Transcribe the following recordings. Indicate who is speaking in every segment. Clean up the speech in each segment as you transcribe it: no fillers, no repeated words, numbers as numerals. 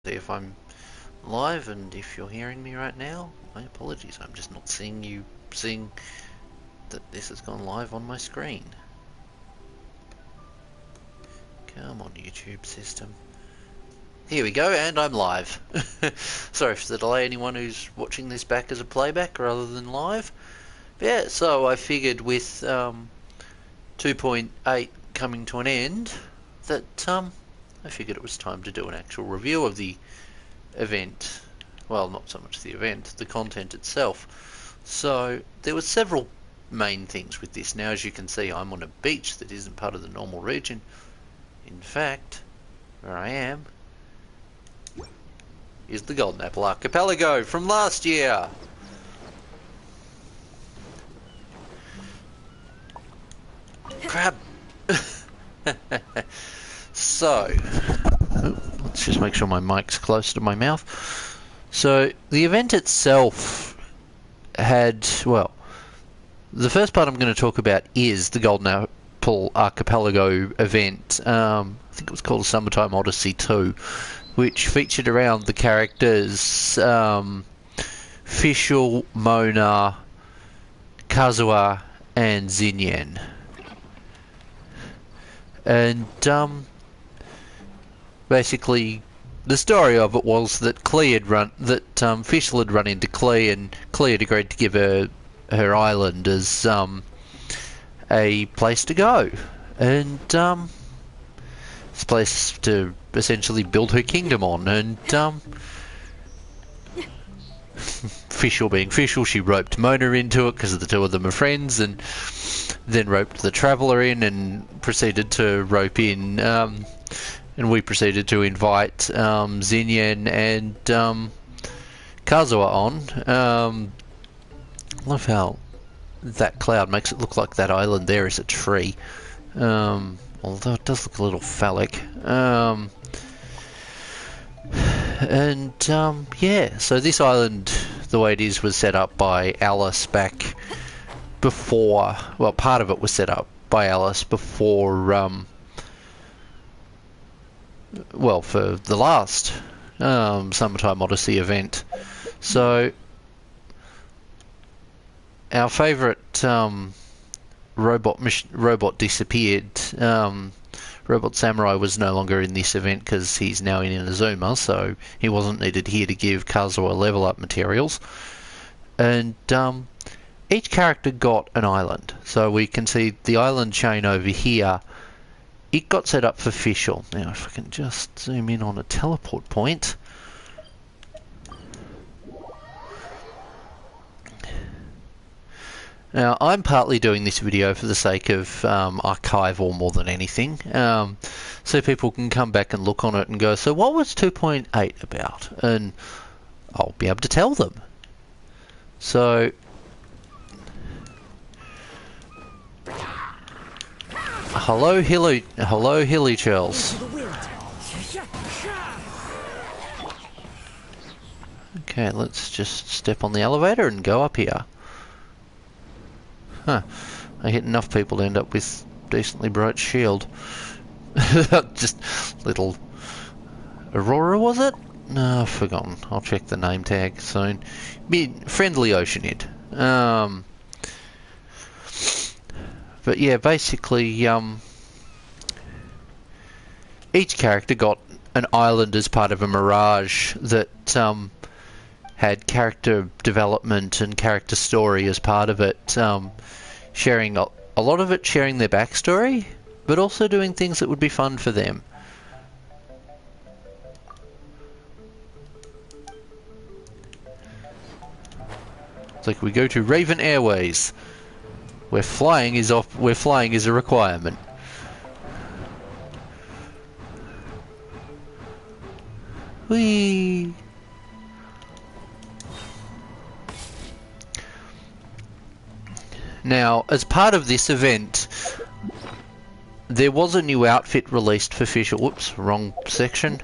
Speaker 1: see if I'm live, and if you're hearing me right now, my apologies. I'm just not seeing that this has gone live on my screen. Come on, YouTube system. Here we go, and I'm live. Sorry for the delay, anyone who's watching this back as a playback rather than live. But yeah, so I figured with 2.8 coming to an end, that I figured it was time to do an actual review of the event. Well, not so much the event, the content itself. So there were several main things with this. Now, as you can see, I'm on a beach that isn't part of the normal region. In fact, where I am is the Golden Apple Archipelago from last year. Crap. So, let's just make sure my mic's close to my mouth. So, the event itself had, well, the first part I'm going to talk about is the Golden Apple Archipelago event. I think it was called Summertime Odyssey 2, which featured around the characters Fischl, Mona, Kazuha, and Xinyan. And basically, the story of it was that Fischl had run into Klee, and Klee had agreed to give her island as a place to go, and this place to essentially build her kingdom on. And Fischl being Fischl, she roped Mona into it because the two of them are friends, and then roped the Traveller in, and proceeded to rope in, and we proceeded to invite Xinyan and Kazuha on. Love how that cloud makes it look like that island there is a tree, although it does look a little phallic. Yeah, so this island, the way it is, was set up by Alice back before, well, part of it was set up by Alice before, well, for the last Summertime Odyssey event. So our favourite robot disappeared. Robot Samurai was no longer in this event because he's now in Inazuma, so he wasn't needed here to give Kazuha level up materials. And each character got an island. So we can see the island chain over here. It got set up for Fischl. Now if I can just zoom in on a teleport point. Now, I'm partly doing this video for the sake of archival more than anything, so people can come back and look on it and go, so what was 2.8 about? And I'll be able to tell them. So, hello Hilly Churls. Okay, let's just step on the elevator and go up here. Huh. I hit enough people to end up with decently bright shield. Just little Aurora, was it? No, I've forgotten. I'll check the name tag soon. Friendly Oceanid. But yeah, basically, each character got an island as part of a mirage that had character development and character story as part of it, sharing a lot of it sharing their backstory, but also doing things that would be fun for them. It's like we go to Raven Airways, where flying is a requirement. Whee! Now, as part of this event, there was a new outfit released for Fischl. Whoops, wrong section.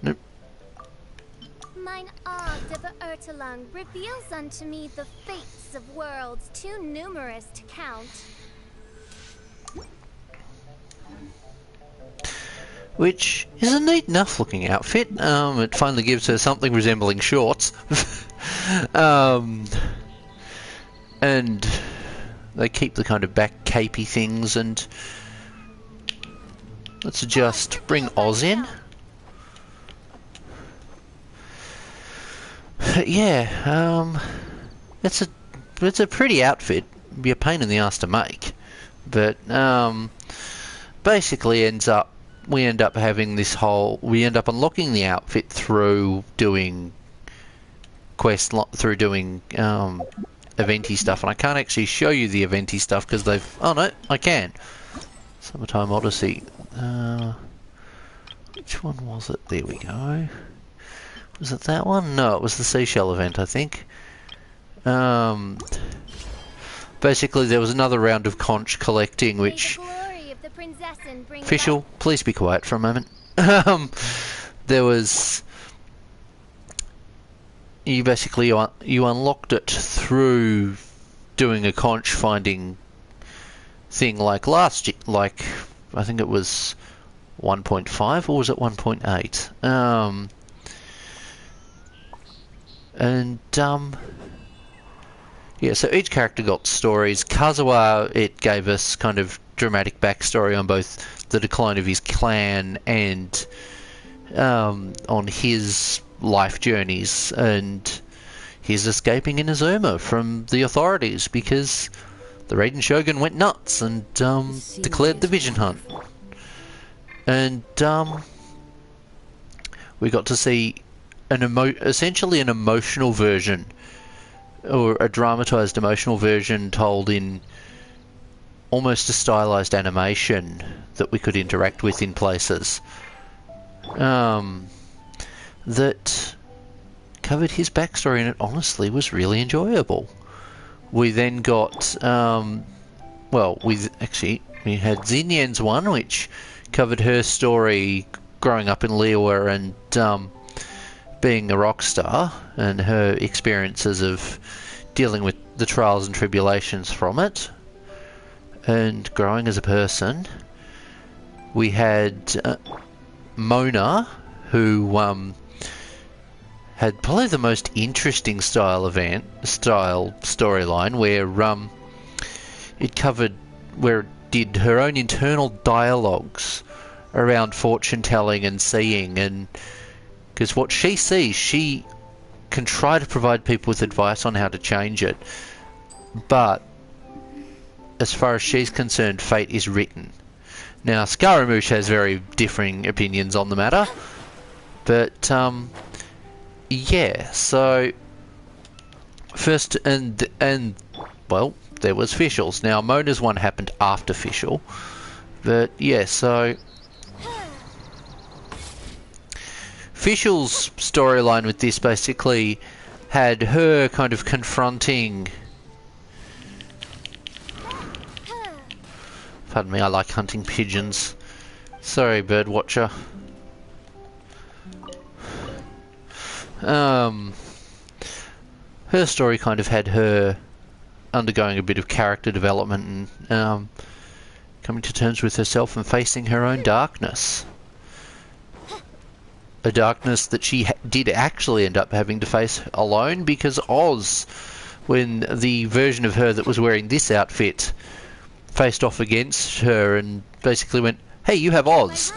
Speaker 1: Nope.
Speaker 2: Mine Ogg of Ertelang reveals unto me the fates of worlds too numerous to count.
Speaker 1: which is a neat enough looking outfit. It finally gives her something resembling shorts. And they keep the kind of back capey things, and let's just bring Oz in. Yeah, it's a pretty outfit. It'd be a pain in the ass to make, but basically we end up having this whole. We end up unlocking the outfit through doing eventy stuff, and I can't actually show you the eventy stuff because they've. Oh no, I can. Summertime Odyssey. Which one was it? There we go. Was it that one? No, it was the seashell event, I think. Basically, there was another round of conch collecting, which. Official, please be quiet for a moment. There was. You basically you unlocked it through doing a conch finding thing like like I think it was 1.5 or was it 1.8? Yeah, so each character got stories. Kazuha, it gave us kind of dramatic backstory on both the decline of his clan and on his life journeys, and he's escaping Inazuma from the authorities because the Raiden Shogun went nuts and declared the Vision Hunt. And we got to see essentially an emotional version, or a dramatized emotional version told in almost a stylized animation that we could interact with in places. That covered his backstory, and it honestly was really enjoyable. We then got, we had Xinyan's one, which covered her story growing up in Liyue and being a rock star, and her experiences of dealing with the trials and tribulations from it, and growing as a person. We had Mona, who had probably the most interesting storyline, where it did her own internal dialogues around fortune telling and seeing, and because what she sees, she can try to provide people with advice on how to change it, but as far as she's concerned, fate is written. Now, Scaramouche has very differing opinions on the matter, but yeah, so first and well, there was Fischl's. Now, Mona's one happened after Fischl, but yeah, so Fischl's storyline with this basically had her kind of confronting. Pardon me, I like hunting pigeons. Sorry, birdwatcher. Her story kind of had her undergoing a bit of character development and coming to terms with herself and facing her own darkness. A darkness that she did actually end up having to face alone, because Oz, when the version of her that was wearing this outfit faced off against her and basically went, "Hey, you have Oz.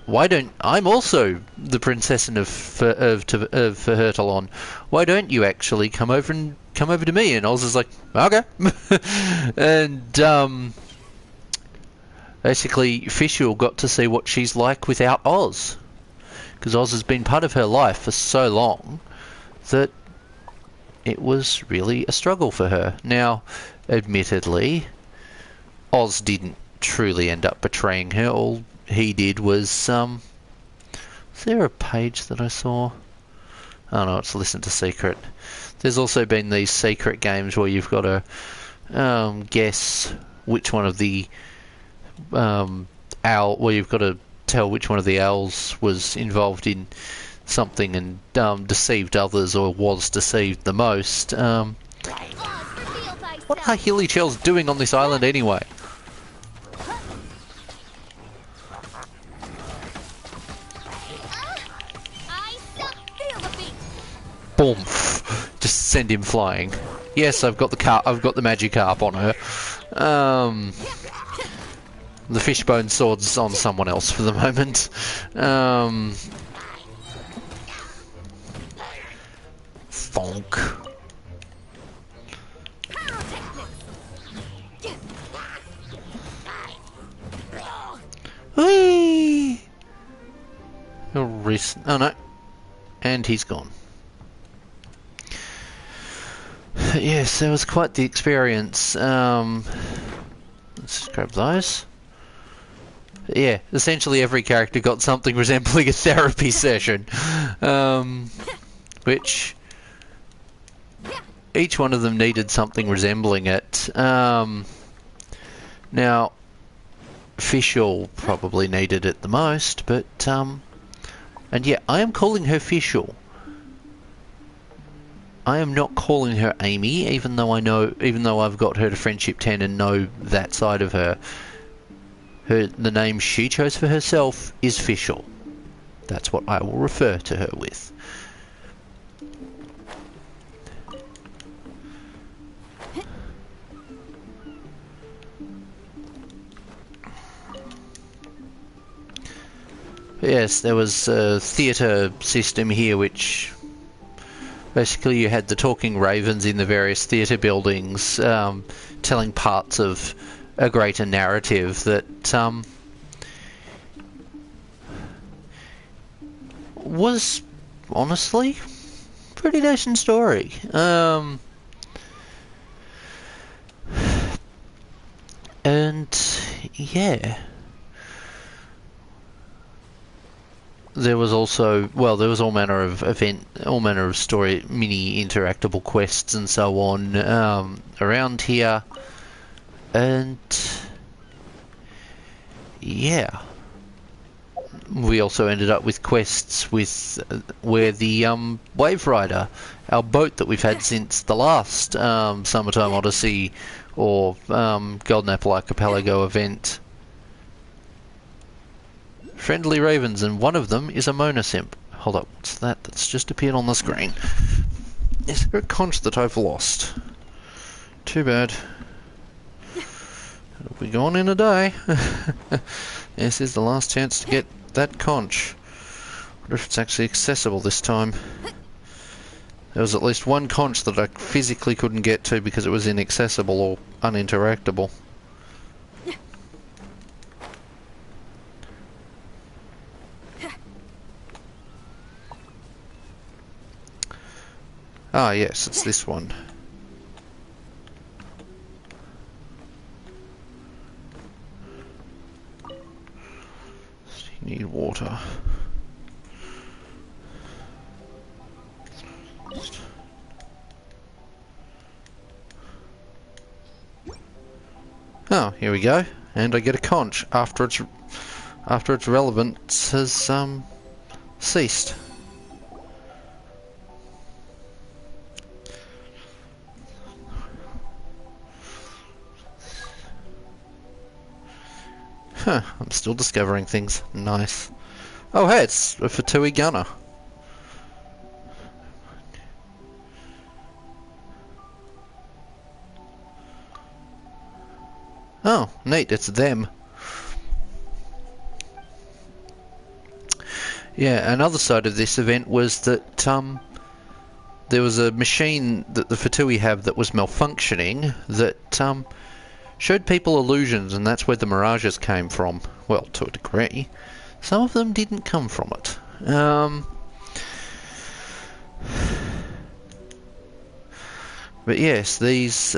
Speaker 1: Why don't I'm also the princess of Hertalon? Why don't you actually come over to me?" And Oz is like, "Okay." And basically, Fischl got to see what she's like without Oz, because Oz has been part of her life for so long that it was really a struggle for her. Now, admittedly, Oz didn't truly end up betraying her. All he did was, is there a page that I saw? Oh no, it's Listen to Secret. There's also been these secret games where you've got to guess which one of the where you've got to tell which one of the owls was involved in something and deceived others, or was deceived the most. What are Hilly Chells doing on this island anyway? boom, just send him flying. Yes, I've got the magic harp on her. The fishbone sword's on someone else for the moment. Fonk. Whee! Oh no. And he's gone. Yes, that was quite the experience. Let's just grab those. Yeah, essentially every character got something resembling a therapy session. Which... each one of them needed something resembling it. Now... Fischl probably needed it the most, but... and yeah, I am calling her Fischl. I am not calling her Amy, even though I've got her to Friendship 10 and know that side of her. The name she chose for herself is Fischl. That's what I will refer to her with. Yes, there was a theatre system here which... basically you had the talking ravens in the various theatre buildings telling parts of a greater narrative that was honestly pretty decent story. And yeah, there was also, well, there was all manner of story, mini interactable quests and so on around here, and yeah, we also ended up with quests with where the Wave Rider, our boat that we've had since the last Summertime Odyssey or Golden Apple Archipelago event. Friendly ravens, and one of them is a Monosimp. Hold up, what's that? That's just appeared on the screen. Is there a conch that I've lost? Too bad. It'll be gone in a day. This is the last chance to get that conch. Wonder if it's actually accessible this time. There was at least one conch that I physically couldn't get to because it was inaccessible or uninteractable. Ah, yes, it's this one. You need water. Oh, here we go. And I get a conch after its relevance has ceased. Huh, I'm still discovering things. Nice. Oh hey, it's a Fatui gunner. Oh, neat, it's them. Yeah, another side of this event was that there was a machine that the Fatui have that was malfunctioning that showed people illusions, and that's where the mirages came from. Well, to a degree. Some of them didn't come from it. But yes, these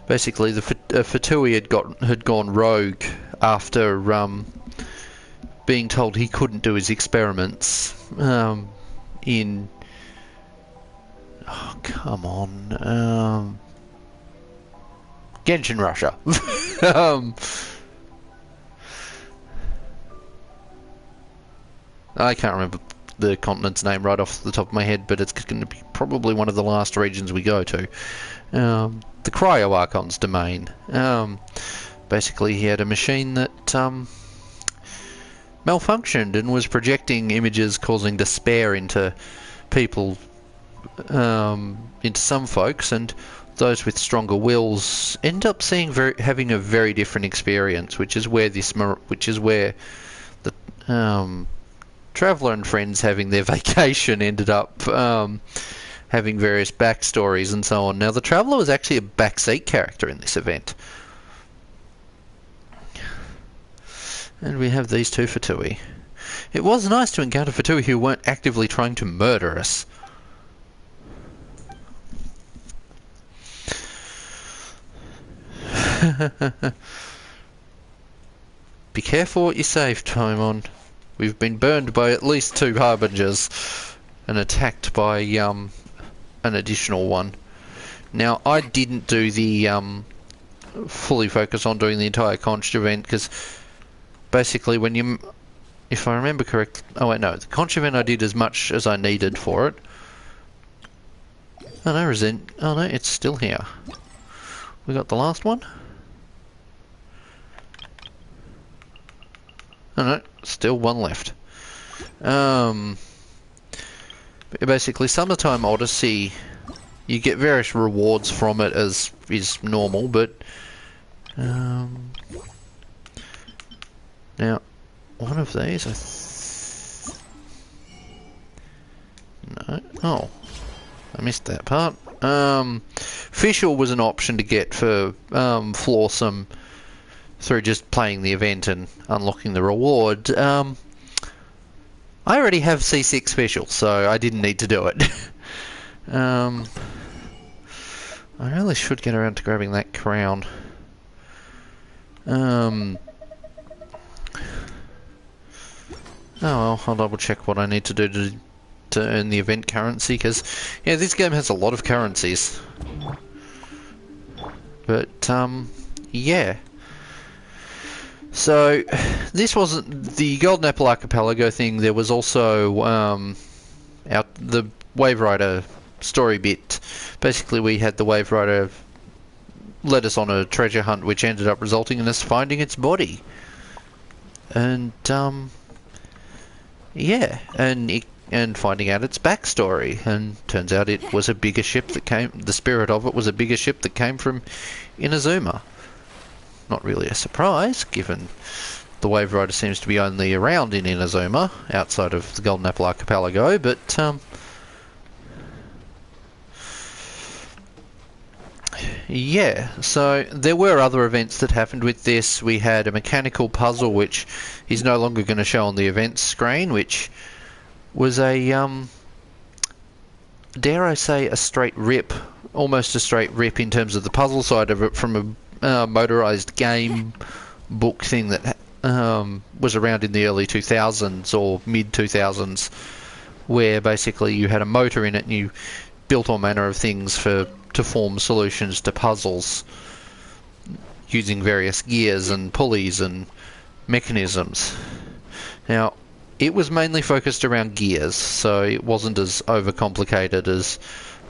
Speaker 1: basically the Fatui had gone rogue after being told he couldn't do his experiments in... oh, come on. Genshin, Russia. I can't remember the continent's name right off the top of my head, but it's going to be probably one of the last regions we go to. The Cryo Archon's domain. Basically, he had a machine that malfunctioned and was projecting images causing despair into people into some folks, and those with stronger wills end up having a very different experience, which is where the traveller and friends having their vacation ended up having various backstories and so on. Now, the traveller was actually a backseat character in this event. And we have these two Fatui. It was nice to encounter Fatui who weren't actively trying to murder us. Be careful what you save time on. We've been burned by at least 2 harbingers and attacked by an additional one. Now, I didn't do the fully focus on doing the entire conch event because basically when you, if I remember correctly, oh wait, no, the conch event I did as much as I needed for it. Oh no, oh no, it's still here. We got the last one. Oh no, still one left. Basically, Summertime Odyssey, you get various rewards from it as is normal, but now one of these, no, oh, I missed that part. Official was an option to get for Flawsome through just playing the event and unlocking the reward. I already have C6 special, so I didn't need to do it. I really should get around to grabbing that crown. Oh well, I'll double check what I need to do to earn the event currency, because yeah, this game has a lot of currencies. But yeah. So this wasn't the Golden Apple Archipelago thing. There was also the Wave Rider story bit. Basically, we had the Wave Rider led us on a treasure hunt, which ended up resulting in us finding its body. And yeah, and finding out its backstory. And turns out it was a bigger ship that came. The spirit of it was a bigger ship that came from Inazuma. Not really a surprise, given the Wave Rider seems to be only around in Inazuma, outside of the Golden Apple Archipelago, but yeah, so there were other events that happened with this. We had a mechanical puzzle, which is no longer going to show on the events screen, which was a, dare I say, a straight rip, almost a straight rip in terms of the puzzle side of it from a motorized game book thing that was around in the early 2000s or mid 2000s, where basically you had a motor in it and you built all manner of things to form solutions to puzzles using various gears and pulleys and mechanisms. Now, it was mainly focused around gears, so it wasn't as overcomplicated as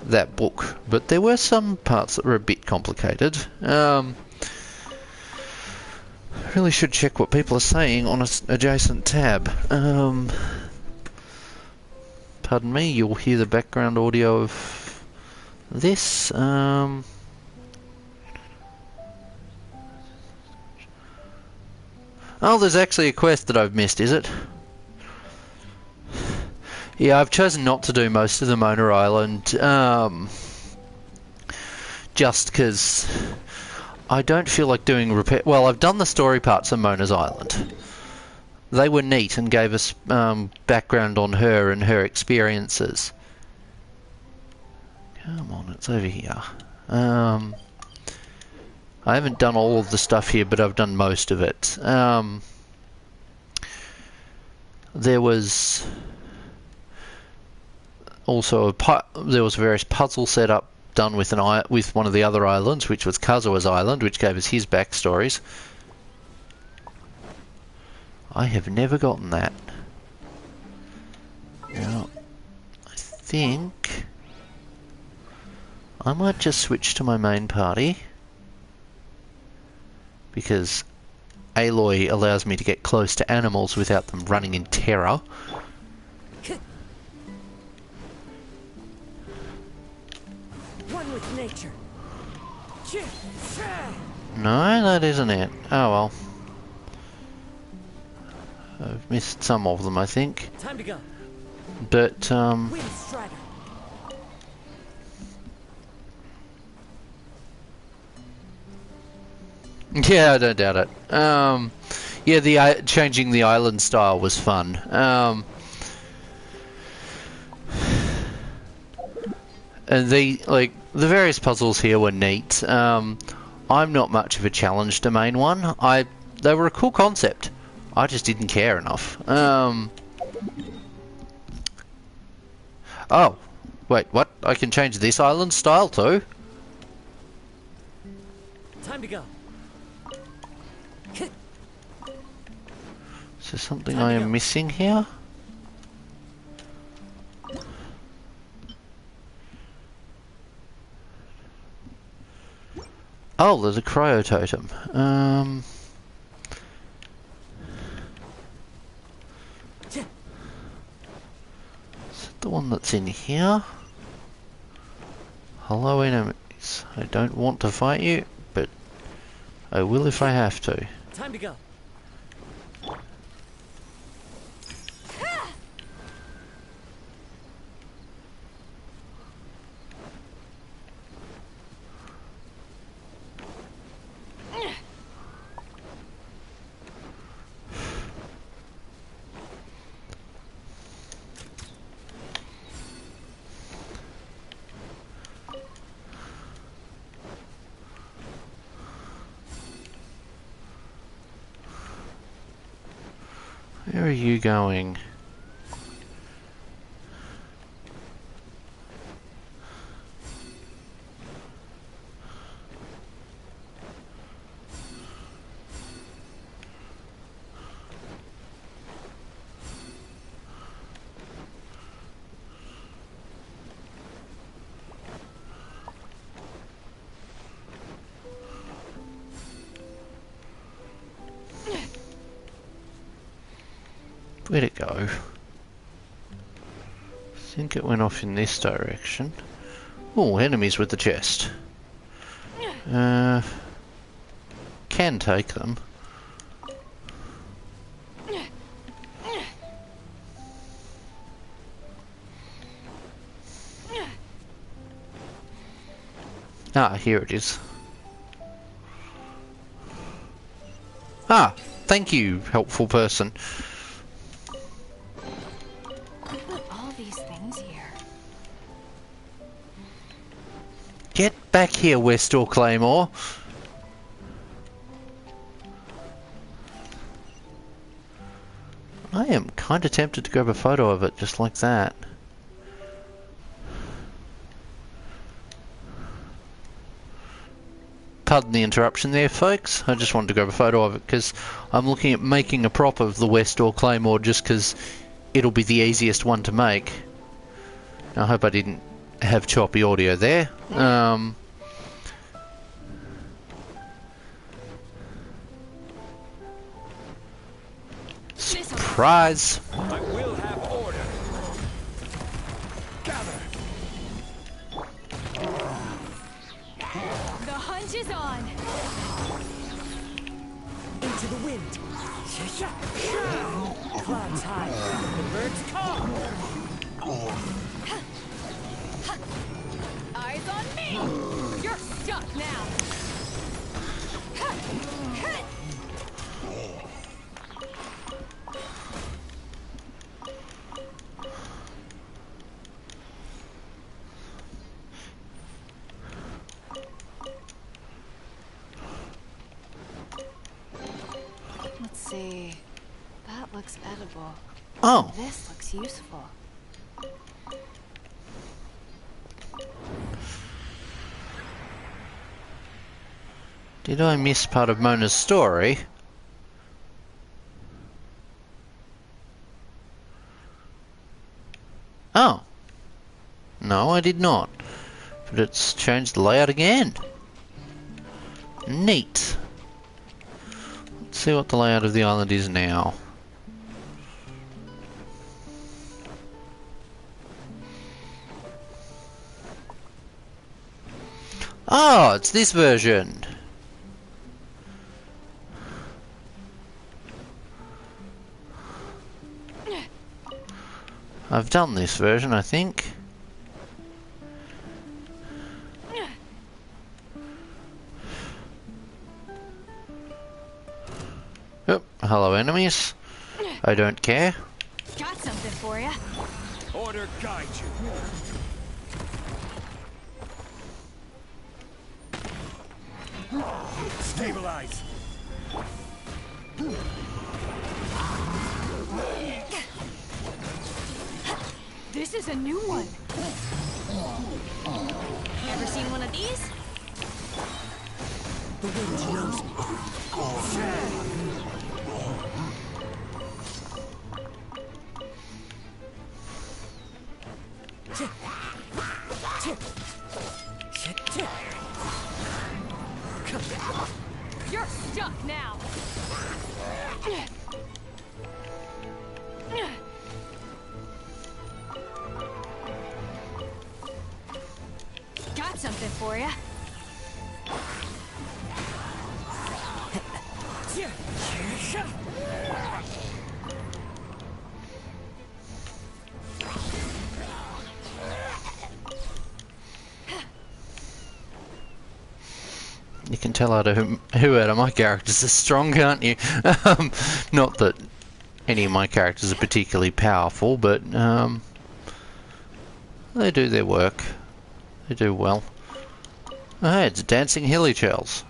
Speaker 1: that book, but there were some parts that were a bit complicated. Really should check what people are saying on an adjacent tab. Pardon me, you'll hear the background audio of this. Oh, there's actually a quest that I've missed, is it? Yeah, I've chosen not to do most of the Mona Island, just because I don't feel like doing well, I've done the story parts of Mona's Island. They were neat and gave us background on her and her experiences. Come on, it's over here. I haven't done all of the stuff here, but I've done most of it. There was also there was various puzzle setup done with one of the other islands, which was Kazua's Island, which gave us his backstories. I have never gotten that. Now, I think I might just switch to my main party, because Aloy allows me to get close to animals without them running in terror.
Speaker 3: nature.
Speaker 1: No, that isn't it. Oh well. I've missed some of them, I think.
Speaker 3: Time to go.
Speaker 1: But,
Speaker 3: Wind Strider.
Speaker 1: yeah, I don't doubt it. Yeah, the changing the island style was fun. And the various puzzles here were neat. I'm not much of a challenge domain one. They were a cool concept. I just didn't care enough. Oh, wait, what? I can change this island style too?
Speaker 3: Time to go.
Speaker 1: Is there something I am missing here? Oh, there's a cryo totem. Is it the one that's in here? Hello, enemies. I don't want to fight you, but I will if I have to.
Speaker 3: Time to go.
Speaker 1: Where are you going? Where'd it go? I think it went off in this direction. Oh, enemies with the chest. Can take them. Ah, here it is. Ah, thank you, helpful person.
Speaker 2: All these things here.
Speaker 1: Get back here, Westall Claymore. I am kind of tempted to grab a photo of it just like that. Pardon the interruption there, folks. I just wanted to grab a photo of it because I'm looking at making a prop of the Westall Claymore just because it'll be the easiest one to make. I hope I didn't have choppy audio there. Surprise!
Speaker 4: I will have order. Gather.
Speaker 2: The hunt is on.
Speaker 3: Into the wind. Clouds high. The birds call.
Speaker 2: Eyes on me. You're stuck now. Let's see. That looks edible.
Speaker 1: Oh,
Speaker 2: This looks useful.
Speaker 1: did I miss part of Mona's story? Oh. No, I did not. But it's changed the layout again. Neat. Let's see what the layout of the island is now. Oh, it's this version. I've done this version, I think. Oh, hello enemies. I don't care.
Speaker 2: Got something for you.
Speaker 4: Order guide you. Stabilize.
Speaker 2: This is a new one. Ever seen one of these?
Speaker 3: The wind knows me.
Speaker 2: You're stuck now. Got something for you.
Speaker 1: You can tell out of who out of my characters is strong, can't you? Not that any of my characters are particularly powerful, but they do their work. They do well. Oh, hey, it's dancing hilly shells.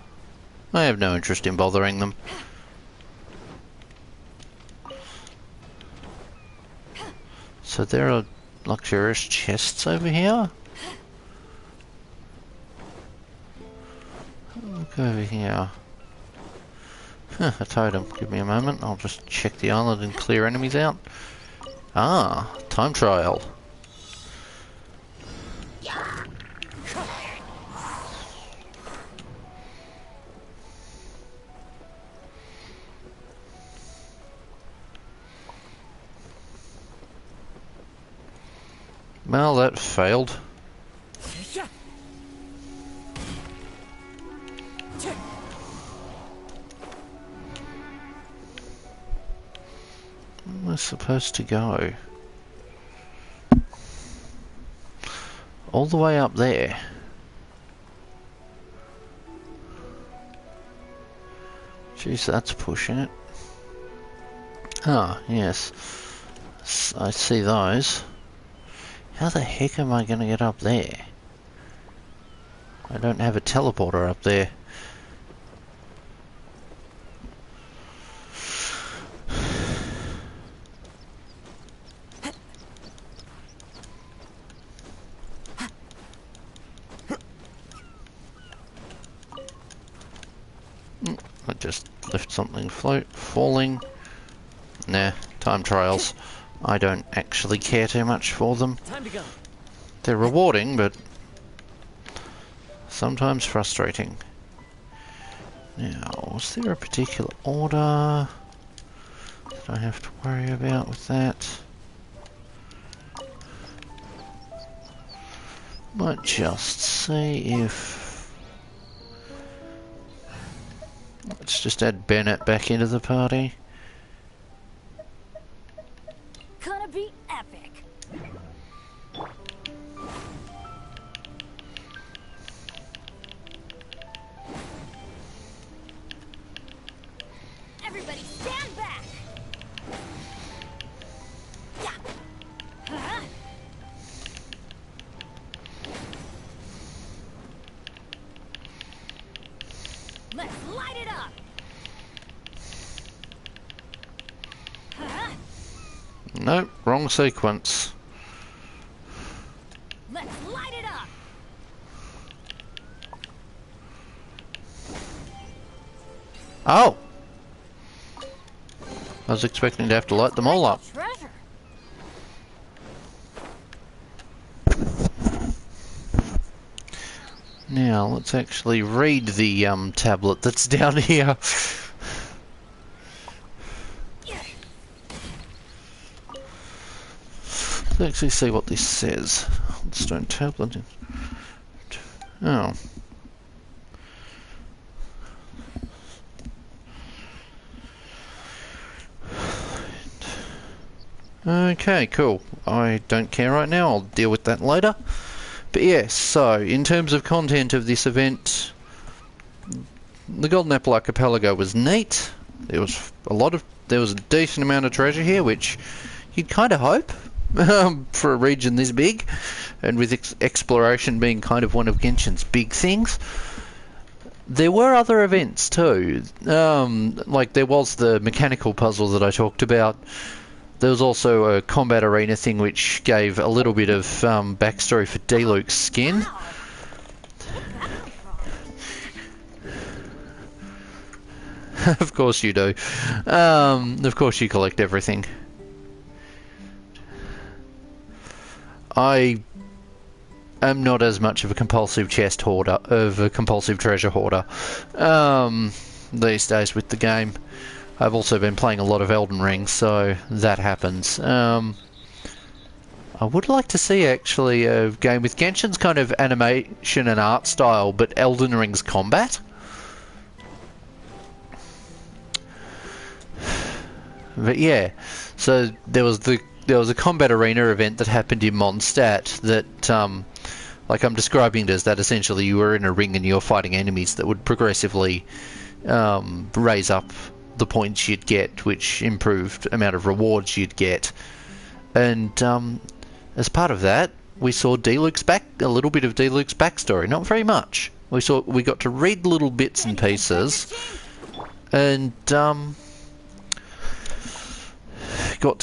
Speaker 1: I have no interest in bothering them. So there are luxurious chests over here. Look over here. Huh, a totem. Give me a moment. I'll just check the island and clear enemies out. Ah, time trial. Well, that failed. Where am I supposed to go? All the way up there. Jeez, that's pushing it. Ah, yes. I see those. How the heck am I going to get up there? I don't have a teleporter up there. I just left something falling. Nah, time trials. I don't actually care too much for them.
Speaker 3: Time to go.
Speaker 1: They're rewarding, but sometimes frustrating. Now, was there a particular order that I have to worry about with that? Might just see if... Let's just add Bennett back into the party.
Speaker 2: Gonna be epic. Everybody stand back. Yeah. Huh? Let's light it up. Huh?
Speaker 1: Nope, wrong sequence.
Speaker 2: Let's light it up.
Speaker 1: Oh! I was expecting to have to light them all up.
Speaker 2: Treasure.
Speaker 1: Now, let's actually read the tablet that's down here. Let's actually see what this says. Stone tablet. Oh. Okay, cool. I don't care right now, I'll deal with that later. But yes, so in terms of content of this event, the Golden Apple Archipelago was neat. There was a decent amount of treasure here, which you'd kind of hope for a region this big, and with exploration being kind of one of Genshin's big things. There were other events too, like there was the mechanical puzzle that I talked about. There was also a combat arena thing which gave a little bit of backstory for D-Luke's skin. Of course you do. Of course you collect everything. I am not as much of a compulsive treasure hoarder these days with the game. I've also been playing a lot of Elden Ring, so that happens. I would like to see actually a game with Genshin's kind of animation and art style, but Elden Ring's combat. But yeah, so there was a combat arena event that happened in Mondstadt that, like I'm describing it as that essentially you were in a ring and you were fighting enemies that would progressively raise up the points you'd get, which improved amount of rewards you'd get. And as part of that, we saw a little bit of D-Luke's backstory, not very much. We got to read little bits and pieces, and got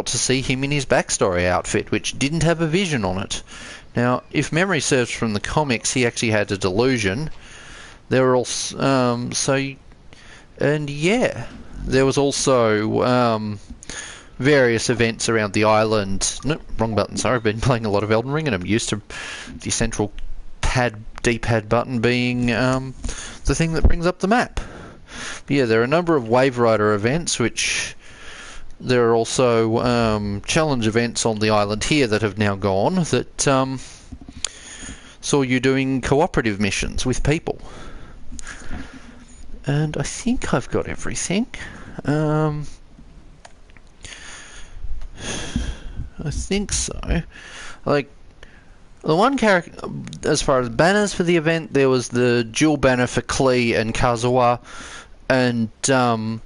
Speaker 1: to see him in his backstory outfit, which didn't have a vision on it. Now, if memory serves from the comics, he actually had a delusion. There were also there was also various events around the island. No, wrong button. Sorry, I've been playing a lot of Elden Ring, and I'm used to the central D-pad button being the thing that brings up the map. But yeah, there are a number of Wave Rider events, which there are also challenge events on the island here that have now gone that saw you doing cooperative missions with people. And I think I've got everything. I think so. Like, the one character, as far as banners for the event, there was the dual banner for Klee and Kazuha, and there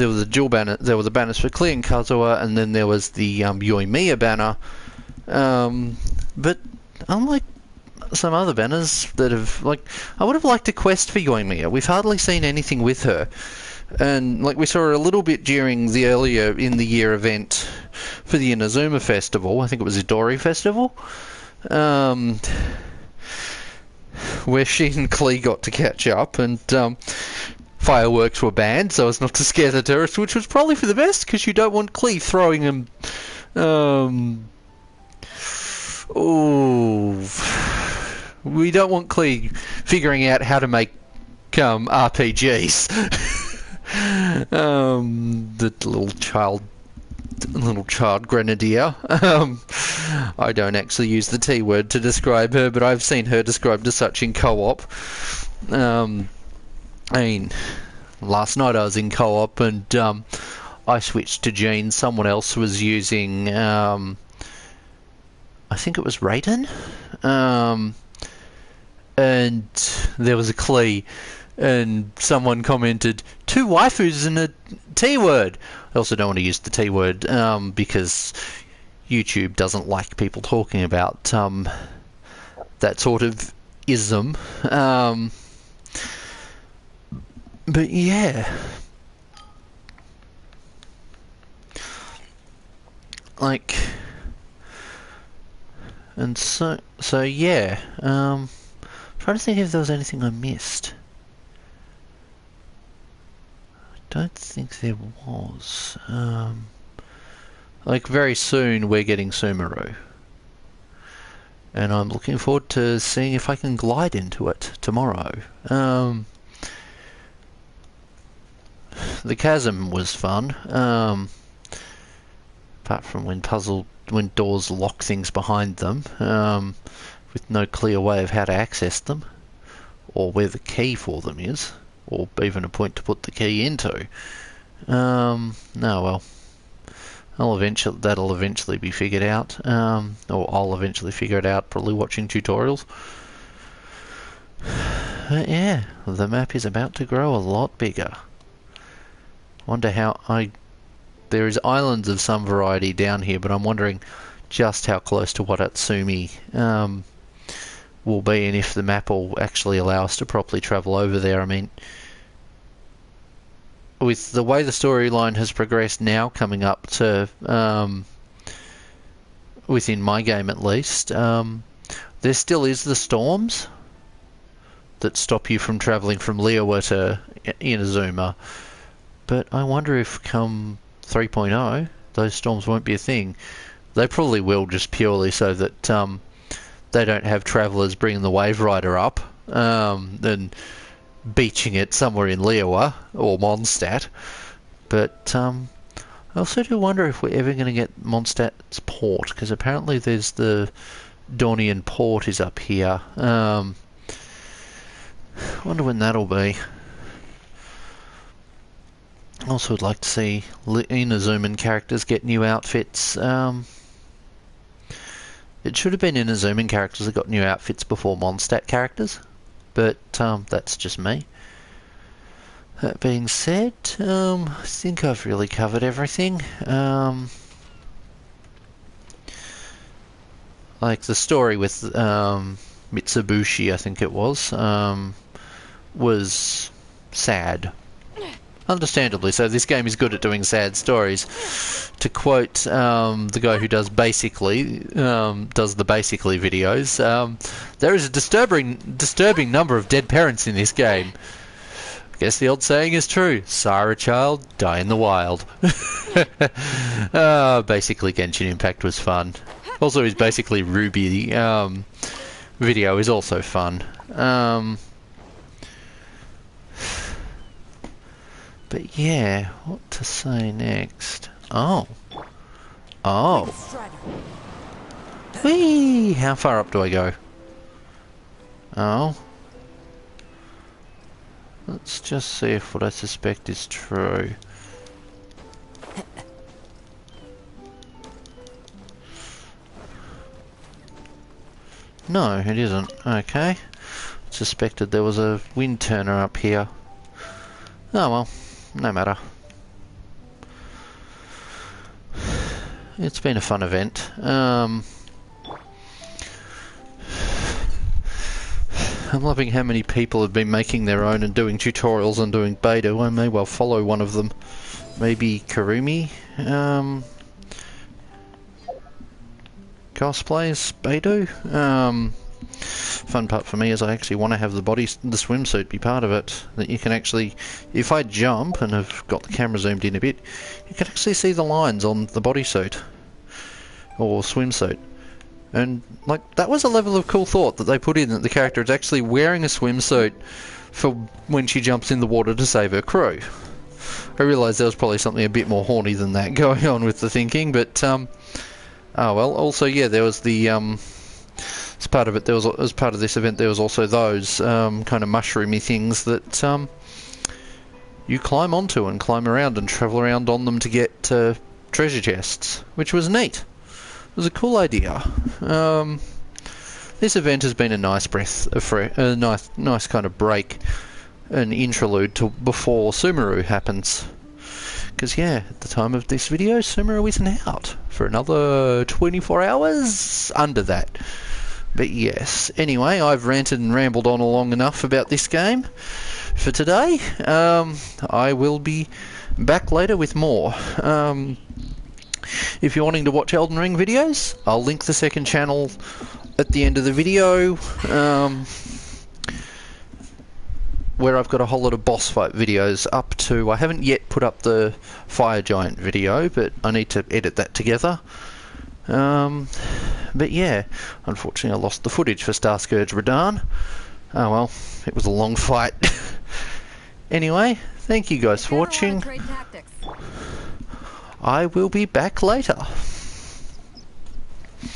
Speaker 1: was a dual banner. There were the banners for Klee and Kazuha, and then there was the Yoimiya banner. But unlike some other banners that have, like, I would have liked a quest for Yoimiya. We've hardly seen anything with her, and like we saw her a little bit during the earlier in the year event for the Inazuma Festival. I think it was Idori Festival, where she and Klee got to catch up, and fireworks were banned so as not to scare the tourists, which was probably for the best, because you don't want Klee throwing them. We don't want Klee figuring out how to make RPGs. The little child grenadier. I don't actually use the T word to describe her, but I've seen her described as such in co-op. I mean, last night I was in co-op and I switched to Jean. Someone else was using, I think it was Raiden. And there was a Klee, and someone commented, 2 waifus and a T word. I also don't want to use the T word because YouTube doesn't like people talking about that sort of ism. But yeah, like, and so yeah. Trying to think if there was anything I missed. I don't think there was. Like, very soon we're getting Sumeru, and I'm looking forward to seeing if I can glide into it tomorrow. The chasm was fun, apart from when doors lock things behind them, with no clear way of how to access them, or where the key for them is. or even a point to put the key into. No, well, that'll eventually be figured out, or I'll eventually figure it out, probably watching tutorials. But yeah, the map is about to grow a lot bigger. Wonder how there is islands of some variety down here, but I'm wondering just how close to Watatsumi will be, and if the map will actually allow us to properly travel over there. I mean, with the way the storyline has progressed now, coming up to within my game at least, there still is the storms that stop you from travelling from Liyue to Inazuma, but I wonder if come 3.0 those storms won't be a thing. They probably will, just purely so that they don't have travellers bringing the Wave Rider up and beaching it somewhere in Liyue or Mondstadt. But I also do wonder if we're ever going to get Mondstadt's port, because apparently there's the Daunian port is up here. Wonder when that'll be. Also would like to see Inazuman characters get new outfits. It should have been Inazuman characters that got new outfits before Mondstadt characters, but that's just me. That being said, I think I've really covered everything. Like the story with Mitsubushi, I think it was sad. Understandably so. This game is good at doing sad stories. To quote the guy who does the Basically videos, there is a disturbing number of dead parents in this game. I guess the old saying is true. Sire a child, die in the wild. Basically, Genshin Impact was fun. Also, his Basically Ruby video is also fun. But yeah, what to say next? Oh. Whee! How far up do I go? Oh. Let's just see if what I suspect is true. No, it isn't. Okay. Suspected there was a wind turner up here. Oh well, no matter. It's been a fun event. I'm loving how many people have been making their own and doing tutorials and doing beta. I may well follow one of them. Maybe Karumi cosplays Beidou. Fun part for me is I actually want to have the swimsuit be part of it. That you can actually, if I jump and have got the camera zoomed in a bit, you can actually see the lines on the bodysuit or swimsuit. And like, that was a level of cool thought that they put in, that the character is actually wearing a swimsuit for when she jumps in the water to save her crew. I realised there was probably something a bit more horny than that going on with the thinking, but oh well. Also, yeah, there was the as part of it, as part of this event, there was also those kind of mushroomy things that you climb onto and climb around and travel around on them to get treasure chests, which was neat. It was a cool idea. This event has been a nice nice kind of break, an interlude to before Sumeru happens. Because yeah, at the time of this video, Sumeru isn't out for another 24 hours, under that. But yes, anyway, I've ranted and rambled on long enough about this game for today. I will be back later with more. If you're wanting to watch Elden Ring videos, I'll link the second channel at the end of the video, where I've got a whole lot of boss fight videos up to. I haven't yet put up the Fire Giant video, but I need to edit that together. But yeah, unfortunately I lost the footage for Star Scourge Radahn. Oh well, it was a long fight. Anyway, thank you guys for watching. I will be back later.